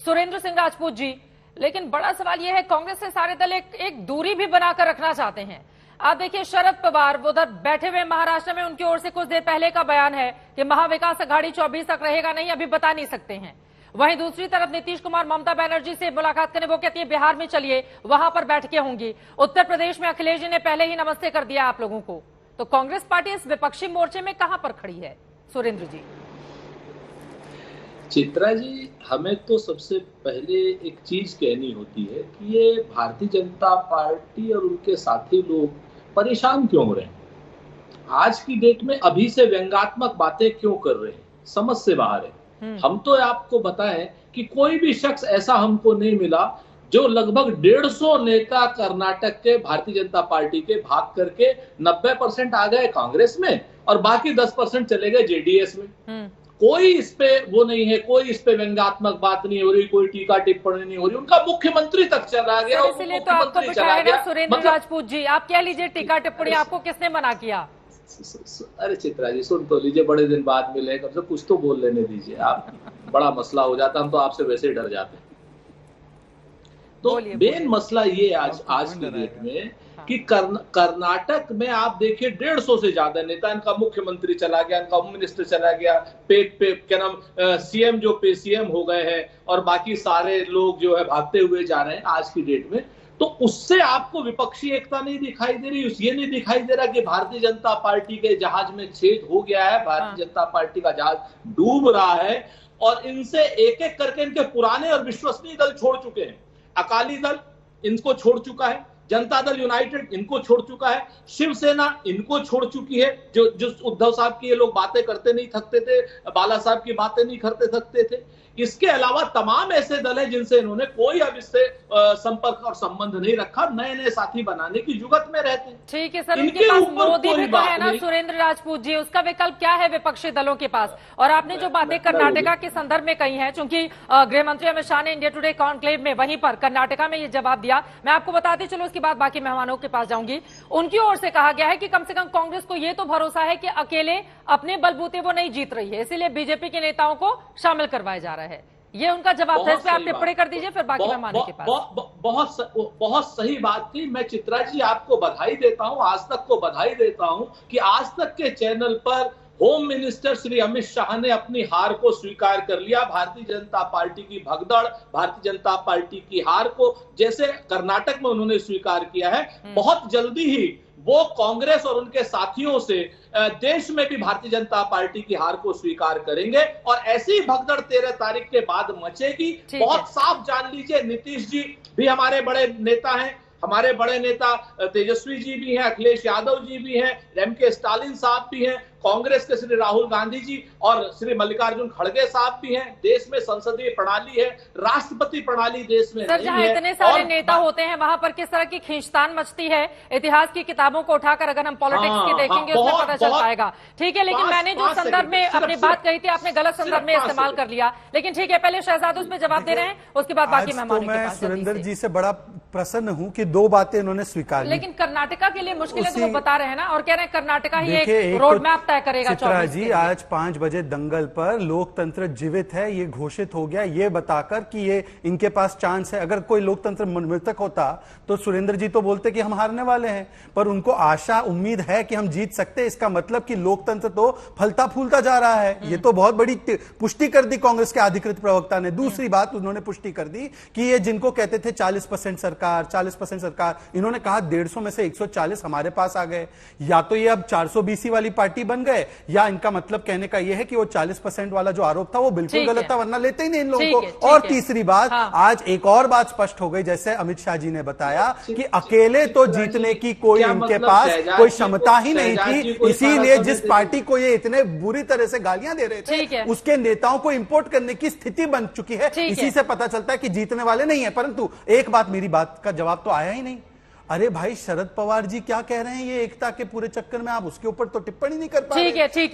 सुरेंद्र सिंह राजपूत जी, लेकिन बड़ा सवाल यह है कांग्रेस से सारे दल एक दूरी भी बनाकर रखना चाहते हैं। आप देखिए शरद पवार उधर बैठे हुए महाराष्ट्र में, उनकी ओर से कुछ देर पहले का बयान है कि महाविकास अघाड़ी 24 तक रहेगा नहीं, अभी बता नहीं सकते हैं। वहीं दूसरी तरफ नीतीश कुमार ममता बनर्जी से मुलाकात करने, वो कहती है बिहार में चलिए, वहां पर बैठकें होंगी। उत्तर प्रदेश में अखिलेश जी ने पहले ही नमस्ते कर दिया आप लोगों को। तो कांग्रेस पार्टी इस विपक्षी मोर्चे में कहां पर खड़ी है सुरेंद्र जी? चित्रा जी, हमें तो सबसे पहले एक चीज कहनी होती है कि ये भारतीय जनता पार्टी और उनके साथी लोग परेशान क्यों हो रहे हैं, आज की डेट में अभी से व्यंग्यात्मक बातें क्यों कर रहे हैं, समझ से बाहर है। हम तो आपको बताएं कि कोई भी शख्स ऐसा हमको नहीं मिला जो लगभग 150 नेता कर्नाटक के भारतीय जनता पार्टी के भाग करके 90% आ गए कांग्रेस में और बाकी 10% चले गए जेडीएस में। कोई इस पे वो नहीं है, कोई इस पे व्यंग्यात्मक बात नहीं हो रही, कोई टीका टिप्पणी नहीं हो रही, उनका मुख्यमंत्री तक चला गया। इसलिए तो आपको बिठाया ना सुरेंद्र राजपूत जी, आप क्या लीजिए टीका टिप्पणी, आपको किसने मना किया? अरे चित्रा जी, सुन तो लीजिए, बड़े दिन बाद मिले, कम से कुछ तो बोल लेने दीजिए। आप बड़ा मसला हो जाता, हम तो आपसे वैसे ही डर जाते हैं। तो मेन मसला ये आज की डेट में कि कर्नाटक में आप देखिए 150 से ज्यादा नेता, इनका मुख्यमंत्री चला गया, इनका होम मिनिस्टर चला गया, क्या नाम सीएम जो पे सीएम हो गए हैं और बाकी सारे लोग जो है भागते हुए जा रहे हैं आज की डेट में। तो उससे आपको विपक्षी एकता नहीं दिखाई दे रही, ये नहीं दिखाई दे रहा कि भारतीय जनता पार्टी के जहाज में छेद हो गया है, भारतीय जनता पार्टी का जहाज डूब रहा है और इनसे एक एक करके इनके पुराने और विश्वसनीय दल छोड़ चुके हैं। अकाली दल इनको छोड़ चुका है, जनता दल यूनाइटेड इनको छोड़ चुका है, शिवसेना इनको छोड़ चुकी है। जो उद्धव साहब की ये लोग बातें करते नहीं थकते थे, बाला साहब की बातें नहीं करते थकते थे। इसके अलावा तमाम ऐसे दल हैं जिनसे इन्होंने कोई अब इससे संपर्क और संबंध नहीं रखा, नए नए साथी बनाने की जुगत में रहते हैं। ठीक है सर, उनके पास मोदी भी तो है ना सुरेंद्र राजपूत जी, उसका विकल्प क्या है विपक्षी दलों के पास? और आपने जो बातें कर्नाटका के संदर्भ में कही हैं, चूंकि गृह मंत्री अमित शाह ने इंडिया टुडे कॉन्क्लेव में वहीं पर कर्नाटका में ये जवाब दिया, मैं आपको बताती चलो, उसके बाद बाकी मेहमानों के पास जाऊंगी। उनकी ओर से कहा गया है कि कम से कम कांग्रेस को ये तो भरोसा है कि अकेले अपने बलबूते वो नहीं जीत रही है, इसीलिए बीजेपी के नेताओं को शामिल करवाया जा रहा है। ये उनका जवाब था, इस पे आप टिप्पणी कर दीजिए, फिर बाकी मेहमानों के पास। बहुत सही बात थी। मैं चित्रा जी आपको बधाई देता हूं, आज तक को बधाई देता हूं कि आज तक के चैनल पर होम मिनिस्टर श्री अमित शाह ने अपनी हार को स्वीकार कर लिया। भारतीय जनता पार्टी की भगदड़, भारतीय जनता पार्टी की हार को जैसे कर्नाटक में उन्होंने स्वीकार किया है, बहुत जल्दी ही वो कांग्रेस और उनके साथियों से देश में भी भारतीय जनता पार्टी की हार को स्वीकार करेंगे और ऐसी भगदड़ 13 तारीख के बाद मचेगी। बहुत साफ जान लीजिए, नीतीश जी भी हमारे बड़े नेता हैं, हमारे बड़े नेता तेजस्वी जी भी हैं, अखिलेश यादव जी भी हैं, एम.के. स्टालिन साहब भी हैं, कांग्रेस के श्री राहुल गांधी जी और श्री मल्लिकार्जुन खड़गे साहब भी हैं। देश में संसदीय प्रणाली है, राष्ट्रपति प्रणाली देश में सर, जहां इतने सारे नेता होते हैं वहां पर किस तरह की खींचतान मचती है, इतिहास की किताबों को उठाकर अगर हम पॉलिटिक्स की देखेंगे उसमें पता चल पाएगा। ठीक है, लेकिन मैंने जो संदर्भ में अपनी बात कही थी आपने गलत संदर्भ में इस्तेमाल कर लिया, लेकिन ठीक है, पहले शहजाद उस पर जवाब दे रहे हैं, उसके बाद बाकी मेहमानों के पास। सुरेंद्र जी से बड़ा प्रसन्न हूं कि दो बातें इन्होंने स्वीकार की, लेकिन कर्नाटका के लिए मुश्किल है तो वो बता रहे हैं ना, और कह रहे हैं कर्नाटका ही एक रोड मैप तय करेगा। चित्रा जी, आज 5 बजे दंगल पर लोकतंत्र जीवित है ये घोषित हो गया, ये बताकर कि ये इनके पास चांस है। अगर कोई लोकतंत्र मृतक होता तो सुरेंद्र जी तो बोलते कि हम हारने वाले हैं, पर उनको आशा उम्मीद है कि हम जीत सकते हैं। इसका मतलब कि लोकतंत्र तो फलता फूलता जा रहा है। ये तो बहुत बड़ी पुष्टि कर दी कांग्रेस के अधिकृत प्रवक्ता ने। दूसरी बात उन्होंने पुष्टि कर दी कि ये जिनको कहते थे 40% सरकार, 40% सरकार, इन्होंने कहा 150 में से 140 हमारे पास आ गए। या तो ये अब 420 वाली पार्टी बन गए, या इनका मतलब कहने का यह है कि वो 40% वाला जो आरोप था वो बिल्कुल गलत था, वरना लेते ही नहीं इन लोगों को। और तीसरी बात, आज एक और बात स्पष्ट हो गई, जैसे अमित शाह जी ने बताया कि अकेले तो जीतने की कोई इनके पास कोई क्षमता ही नहीं थी, इसीलिए जिस पार्टी को ये इतने बुरी तरह से गालियां दे रहे थे उसके नेताओं को इंपोर्ट करने की स्थिति बन चुकी है। इसी से पता चलता है कि जीतने वाले नहीं है। परंतु एक बात, मेरी बात का जवाब तो आया ही नहीं। अरे भाई, शरद पवार जी क्या कह रहे हैं ये एकता के पूरे चक्कर में, आप उसके ऊपर तो टिप्पणी नहीं कर पा रहे। ठीक है, ठीक है।